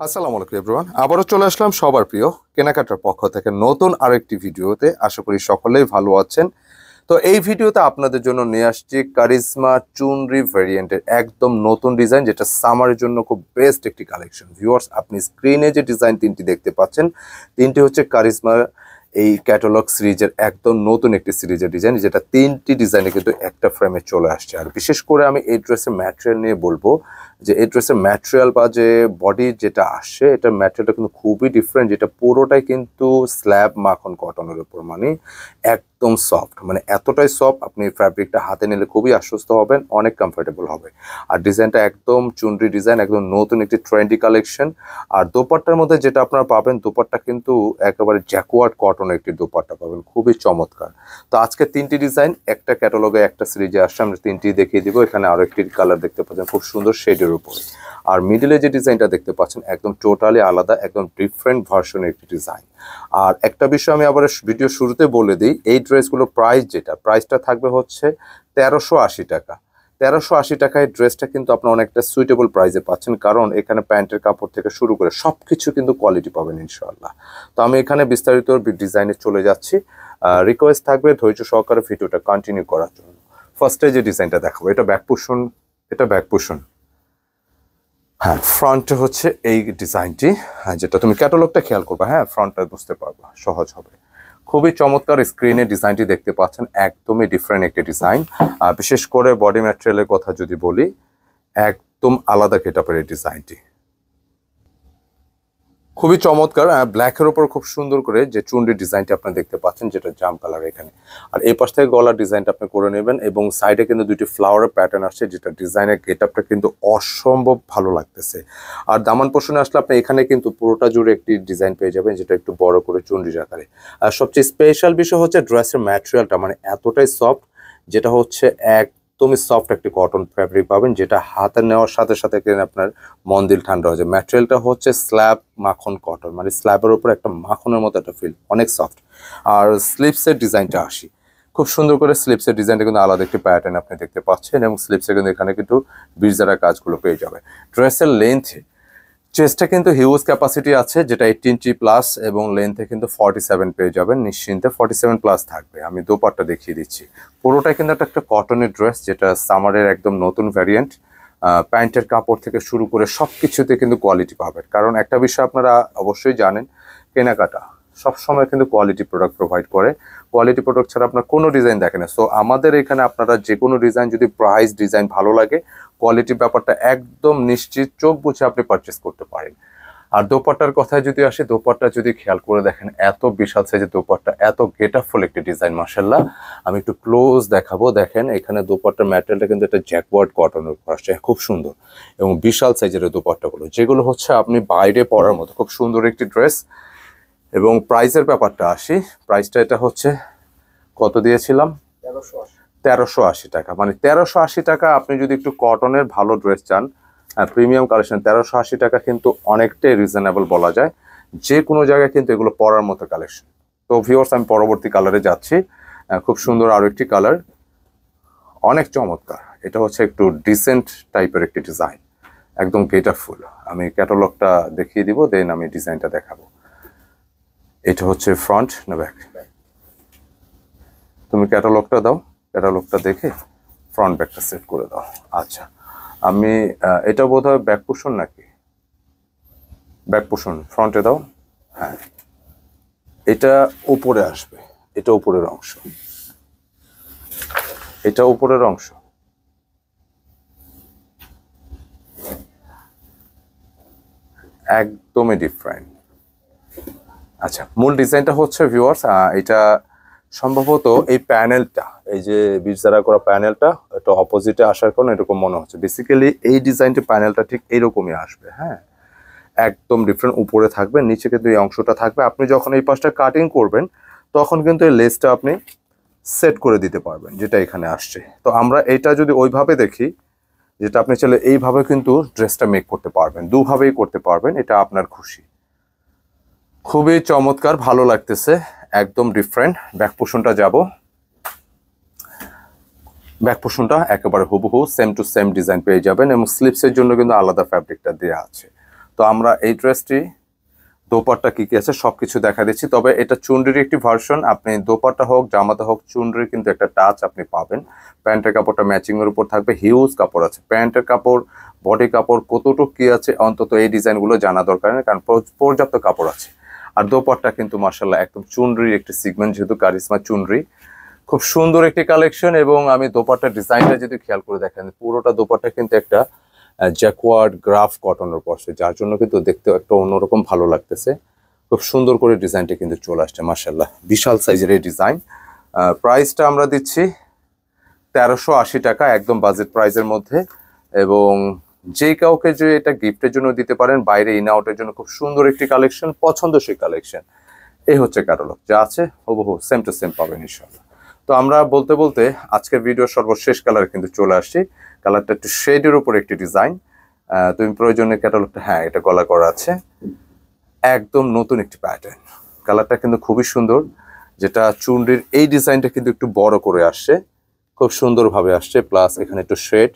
আসসালামু আলাইকুম এভরিওয়ান, আবারও চলে আসলাম সবার প্রিয় কেনাকাটার পক্ষ থেকে নতুন আরেকটি ভিডিওতে। আশা করি সকলেই ভালো আছেন। তো এই ভিডিওতে আপনাদের জন্য নিয়ে আসছি কারিজমা চুনরি ভেরিয়েন্টের একদম নতুন ডিজাইন, যেটা সামারের জন্য খুব বেস্ট একটি কালেকশন। ভিউয়ার্স, আপনি স্ক্রিনে যে ডিজাইন তিনটি দেখতে পাচ্ছেন, তিনটি হচ্ছে কারিজমা এই ক্যাটালগ সিরিজের একদম নতুন একটি সিরিজের ডিজাইন, যেটা তিনটি ডিজাইনে কিন্তু একটা ফ্রেমে চলে আসছে। আর বিশেষ করে আমি এই ড্রেসের ম্যাটেরিয়াল নিয়ে বলবো যে এই ড্রেসের ম্যাটেরিয়াল বা যে বডি যেটা আসছে, এটার ম্যাটেরিয়ালটা কিন্তু খুবই ডিফারেন্ট, যেটা পুরোটাই কিন্তু স্ল্যাব মাখন কটনের উপর, মানে একদম সফট, মানে এতটাই সফট আপনি ফ্যাব্রিকটা হাতে নিলে খুবই আশ্বস্ত হবেন, অনেক কমফোর্টেবল হবে। আর ডিজাইনটা একদম চুনরি ডিজাইন, একদম নতুন একটি ট্রেন্ডি কালেকশন। আর দোপাট্টার মধ্যে যেটা আপনারা পাবেন, দোপাট্টা কিন্তু একেবারে জ্যাকওয়ার্ড কটনের একটি দোপাট্টা পাবেন, খুবই চমৎকার। তো আজকে তিনটি ডিজাইন একটা ক্যাটালগে একটা সিরিজে আসছে, আমরা তিনটি দেখিয়ে দিব। এখানে আরো একটি কালার দেখতে পাচ্ছেন খুব সুন্দর শেডের উপরে। আর মিডলে যে ডিজাইনটা দেখতে পাচ্ছেন একদম টোটালি আলাদা, একদম ডিফারেন্ট ভার্সনের একটি ডিজাইন। আর একটা বিষয় আমি আবার ভিডিও শুরুতে বলে দিই, এই ড্রেসগুলোর প্রাইসটা থাকবে হচ্ছে 1380 টাকা। 1380 টাকায় ড্রেসটা কিন্তু আপনার অনেকটা সুইটেবল প্রাইসে পাচ্ছেন, কারণ এখানে প্যান্টের কাপড় থেকে শুরু করে সব কিছু কিন্তু কোয়ালিটি পাবেন ইনশাআল্লাহ। তো আমি এখানে বিস্তারিত ডিজাইনে চলে যাচ্ছি। রিকোয়েস্ট থাকবে ধৈর্য সহকারে ভিডিওটা কন্টিনিউ করার জন্য। ফার্স্টে যে ডিজাইনটা দেখাবো, এটা ব্যাক পোর্শন, এটা ব্যাক পোর্শন। হ্যাঁ, ফ্রন্টে হচ্ছে এই ডিজাইনটি। হ্যাঁ, যেটা তুমি ক্যাটালগটা খেয়াল করবে, হ্যাঁ ফ্রন্টটা বুঝতে পারবা, সহজ হবে। খুবই চমৎকার স্ক্রিনে ডিজাইনটি দেখতে পাচ্ছেন, একদমই ডিফারেন্ট একটি ডিজাইন। আর বিশেষ করে বডি ম্যাটেরিয়ালের কথা যদি বলি, একদম আলাদা গেটআপের এই ডিজাইনটি, খুবই চমৎকার। ব্ল্যাকের উপর খুব সুন্দর করে যে চুনরি ডিজাইনটি আপনারা দেখতে পাচ্ছেন, যেটা জাম কালার এখানে। আর এই পাশ থেকে গলার ডিজাইনটা আপনি করে নেবেন, এবং সাইডে কিন্তু দুটি ফ্লাওয়ারের প্যাটার্ন আসছে, যেটা ডিজাইনের গেটআপটা কিন্তু অসম্ভব ভালো লাগতেছে। আর দামান পোর্শনে আসলে আপনি এখানে কিন্তু পুরোটা জুড়ে একটি ডিজাইন পেয়ে যাবেন, যেটা একটু বড় করে চুনরির আকারে। আর সবচেয়ে স্পেশাল বিষয় হচ্ছে ড্রেসের ম্যাটেরিয়ালটা, মানে এতটাই সফট, যেটা হচ্ছে একদমই সফট একটি কটন ফ্যাব্রিক পাবেন, যেটা হাতে নেওয়ার সাথে সাথে কিন্তু আপনার মন দিল ঠান্ডা হয়ে যায়। ম্যাটেরিয়ালটা হচ্ছে স্ল্যাব মাখন কটন, মানে স্ল্যাবের উপর একটা মাখনের মতো একটা ফিল, অনেক সফট। আর স্লিপসের ডিজাইনটা আসি, খুব সুন্দর করে স্লিপসের ডিজাইনটা কিন্তু আলাদা একটি প্যাটার্ন আপনি দেখতে পাচ্ছেন, এবং স্লিপসে কিন্তু এখানে কিন্তু বিরজারা কাজগুলো পেয়ে যাবে। ড্রেসের লেন্থে চেস্টে কিন্তু হিউজ ক্যাপাসিটি আছে, যেটা 18 প্লাস, এবং লেন্থে কিন্তু 47 পেয়ে যাবেন নিশ্চিন্তে, 47 প্লাস থাকবে। আমি দোপাট্টা দেখিয়ে দিচ্ছি। পুরোটাই কিন্তু একটা কটনের ড্রেস, যেটা সামারের একদম নতুন ভ্যারিয়েন্ট। প্যান্টের কাপড় থেকে শুরু করে সব কিছুতে কিন্তু কোয়ালিটি পাবেন, কারণ একটা বিষয় আপনারা অবশ্যই জানেন, কেনাকাটা সবসময় কিন্তু কোয়ালিটি প্রোডাক্ট প্রোভাইড করে। কোয়ালিটি প্রোডাক্ট ছাড়া আপনার কোনো ডিজাইন দেখেন না। সো আমাদের এখানে আপনারা যে কোনো ডিজাইন, যদি প্রাইস ডিজাইন ভালো লাগে, কোয়ালিটির ব্যাপারটা একদম নিশ্চিত, চোখ বুঝে আপনি পারচেস করতে পারেন। আর দোপাট্টার কথায় যদি আসে, দোপাট্টা যদি খেয়াল করে দেখেন, এত বিশাল সাইজের দোপাট্টা, এত গেটআপফুল একটি ডিজাইন, মাশাআল্লাহ। আমি একটু ক্লোজ দেখাবো, দেখেন এখানে দোপাট্টার ম্যাটেরিয়ালটা কিন্তু একটা জ্যাকওয়ার্ড কটনের উপর আসছে, খুব সুন্দর, এবং বিশাল সাইজের দোপাট্টাগুলো, যেগুলো হচ্ছে আপনি বাইরে পরার মতো, খুব সুন্দর একটি ড্রেস। এবং প্রাইসের ব্যাপারটা আসি, প্রাইসটা এটা হচ্ছে কত দিয়েছিলাম, 1380 টাকা। মানে 1380 টাকা আপনি যদি একটু কটনের ভালো ড্রেস চান, প্রিমিয়াম কালেকশন, 1380 টাকা কিন্তু অনেকটাই রিজনেবল বলা যায়। যে কোনো জায়গায় কিন্তু এগুলো পরার মতো কালেকশন। তো ভিউয়ার্স, আমি পরবর্তী কালারে যাচ্ছি। খুব সুন্দর আরো একটি কালার, অনেক চমৎকার। এটা হচ্ছে একটু ডিসেন্ট টাইপের একটি ডিজাইন, একদম গেটআপফুল। আমি ক্যাটালগটা দেখিয়ে দিব, দেন আমি ডিজাইনটা দেখাবো। এটা হচ্ছে ফ্রন্ট না ব্যাক? তুমি ক্যাটালগটা দাও, ক্যাটালগটা দেখে ফ্রন্ট ব্যাকটা সেট করে দাও। আচ্ছা, আমি এটা বোধহয় ব্যাক পোর্শন নাকি? ব্যাক পোর্শন ফ্রন্টে দাও। হ্যাঁ, এটা উপরে আসবে, এটা উপরের অংশ, এটা উপরের অংশ। একদমই ডিফারেন্ট। আচ্ছা, মূল ডিজাইনটা হচ্ছে ভিউয়ার্স, এটা সম্ভবত এই প্যানেলটা, এই যে বিরজারা করা প্যানেলটা, এটা অপোজিটে আসার কারণে এরকম মনে হচ্ছে। বেসিক্যালি এই ডিজাইনটি প্যানেলটা ঠিক এইরকমই আসবে। হ্যাঁ, একদম ডিফারেন্ট, উপরে থাকবে, নিচে কিন্তু এই অংশটা থাকবে। আপনি যখন এই পাশটা কাটিং করবেন, তখন কিন্তু এই লেসটা আপনি সেট করে দিতে পারবেন, যেটা এখানে আসছে। তো আমরা এটা যদি ওইভাবে দেখি, যেটা আপনি চাইলে এইভাবে কিন্তু ড্রেসটা মেক করতে পারবেন, দুভাবেই করতে পারবেন, এটা আপনার খুশি। খুবই চমৎকার, ভালো লাগতেছে, একদম ডিফারেন্ট। ব্যাক পোর্শনটা যাব, ব্যাক পোর্শনটা একেবারে হুবহু সেম টু সেম ডিজাইন পেয়ে যাবেন, এবং স্লিপসের জন্য কিন্তু আলাদা ফ্যাব্রিকটা দেওয়া আছে। তো আমরা এই ড্রেসটি দোপাট্টা কি কি আছে সবকিছু দেখা দিচ্ছি। তবে এটা চুনরির একটি ভার্সন, আপনি দোপাট্টা হোক জামাতে হোক চুনরির কিন্তু একটা টাচ আপনি পাবেন। প্যান্টের কাপড়টা ম্যাচিং এর উপর থাকবে, হিউজ কাপড় আছে। প্যান্টের কাপড় বডি কাপড় কতটুকু কি আছে অন্তত এই ডিজাইনগুলো জানা দরকার নেই, কারণ পর্যাপ্ত কাপড় আছে। আর দোপাট্টা কিন্তু মার্শাল্লাহ একদম চুনরির একটি সিগমেন্ট, যেহেতু কারিশমা চুনরি, খুব সুন্দর একটি কালেকশন। এবং আমি দোপাট্টার ডিজাইনটা যদি খেয়াল করে দেখেন, পুরোটা দোপাট্টা কিন্তু একটা জ্যাকওয়ার্ড গ্রাফ কটনের উপর, যার জন্য কিন্তু দেখতে একটা অন্যরকম ভালো লাগতেছে। খুব সুন্দর করে ডিজাইনটা কিন্তু চলে আসছে মাশাআল্লাহ, বিশাল সাইজের এই ডিজাইন। প্রাইসটা আমরা দিচ্ছি 1380 টাকা, একদম বাজেট প্রাইসের মধ্যে। এবং যে কাউকে যে এটা গিফটের জন্য দিতে পারেন, বাইরে ইন আউটের জন্য খুব সুন্দর একটি কালেকশন, পছন্দসই কালেকশন। এই হচ্ছে ক্যাটালগ, যা আছে হুবহু সেম টু সেম পাবেন ইনশাআল্লাহ। তো আমরা বলতে বলতে আজকের ভিডিওর সর্বশেষ কালার কিন্তু চলে আসছি। কালারটা একটু শেডের উপর একটি ডিজাইন, তুমি প্রয়োজনে ক্যাটালগটা, হ্যাঁ এটা গলা করা আছে, একদম নতুন একটি প্যাটার্ন। কালারটা কিন্তু খুবই সুন্দর, যেটা চুনরির এই ডিজাইনটা কিন্তু একটু বড় করে আসছে, খুব সুন্দরভাবে আসছে। প্লাস এখানে একটু শেড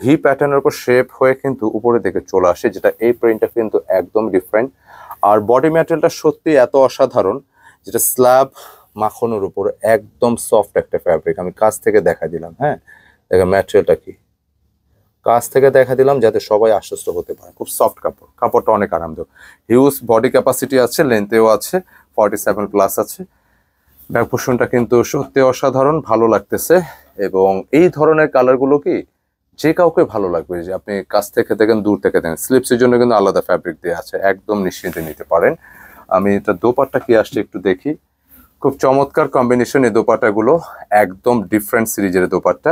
ভি প্যাটার্নের উপর শেপ হয়ে কিন্তু উপরে দিকে চলে আসে, যেটা এই প্রিন্টটা কিন্তু একদম ডিফারেন্ট। আর বডি ম্যাটেরিয়ালটা সত্যি এত অসাধারণ, যেটা স্ল্যাব মাখনের উপর একদম সফট একটা ফ্যাব্রিক। আমি কাছ থেকে দেখা দিলাম, হ্যাঁ দেখেন ম্যাটেরিয়ালটা কি, কাছ থেকে দেখা দিলাম যাতে সবাই আশ্বস্ত হতে পারে। খুব সফট কাপড়, কাপড়টা অনেক আরামদায়ক। হিউজ বডি ক্যাপাসিটি আছে, লেন্থেও আছে, 47 প্লাস আছে। ব্যাক পোর্শনটা কিন্তু সত্যি অসাধারণ, ভালো লাগতেছে। এবং এই ধরনের কালারগুলো কি যে কাউকে ভালো লাগবে, যে আপনি কাছ থেকে দেখেন দূর থেকে দেখেন। স্লিপসের জন্য কিন্তু আলাদা ফ্যাব্রিক দেওয়া আছে, একদম নিশ্চিন্তে নিতে পারেন। আমি এটা দোপাট্টা কি আসছে একটু দেখি, খুব চমৎকার কম্বিনেশন এই দোপাট্টাগুলো, একদম ডিফারেন্ট সিরিজের দোপাট্টা।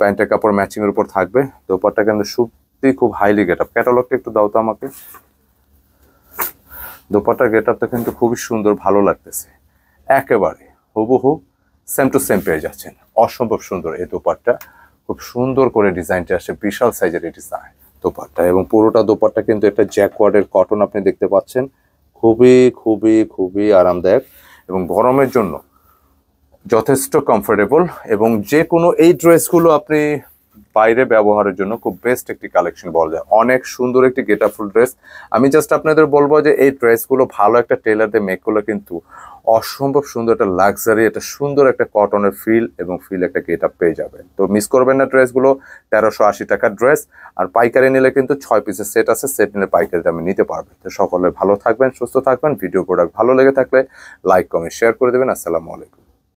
প্যান্টের কাপড় ম্যাচিং এর উপর থাকবে। দোপাট্টা কিন্তু সত্যি খুব হাইলি গেট আপ। ক্যাটালগটা একটু দাও তো আমাকে। দোপাট্টার গেট আপটা কিন্তু খুবই সুন্দর, ভালো লাগতেছে। একেবারে হুবহু সেম টু সেম পেয়ে যাচ্ছেন, অসম্ভব সুন্দর এই দোপাট্টা। খুব সুন্দর করে ডিজাইনটা আসে, বিশাল সাইজের এই ডিজাইন দোপাট্টা। এবং পুরোটা দোপাট্টা কিন্তু একটা জ্যাকওয়ার্ডের কটন আপনি দেখতে পাচ্ছেন, খুবই খুবই খুবই আরামদায়ক এবং গরমের জন্য যথেষ্ট কমফোর্টেবল। এবং যে কোনো এই ড্রেসগুলো আপনি বাইরে ব্যবহারের জন্য খুব বেস্ট একটি কালেকশন বলা যায়। অনেক সুন্দর একটি গেটআপফুল ড্রেস। আমি জাস্ট আপনাদের বলবো যে এই ড্রেসগুলো ভালো একটা টেলার দিয়ে মেক করলে কিন্তু অসম্ভব সুন্দর একটা লাক্সারি, একটা সুন্দর একটা কটনের ফিল এবং ফিল একটা গেটআপ পেয়ে যাবেন। তো মিস করবেন না ড্রেসগুলো। 1380 টাকার ড্রেস। আর পাইকারি নিলে কিন্তু 6 পিসের সেট আছে, সেট নিলে পাইকারি দামে নিতে পারবেন। তো সকলে ভালো থাকবেন, সুস্থ থাকবেন। ভিডিও প্রোডাক্ট ভালো লেগে থাকলে লাইক কমেন্ট শেয়ার করে দেবেন। আসসালামু আলাইকুম।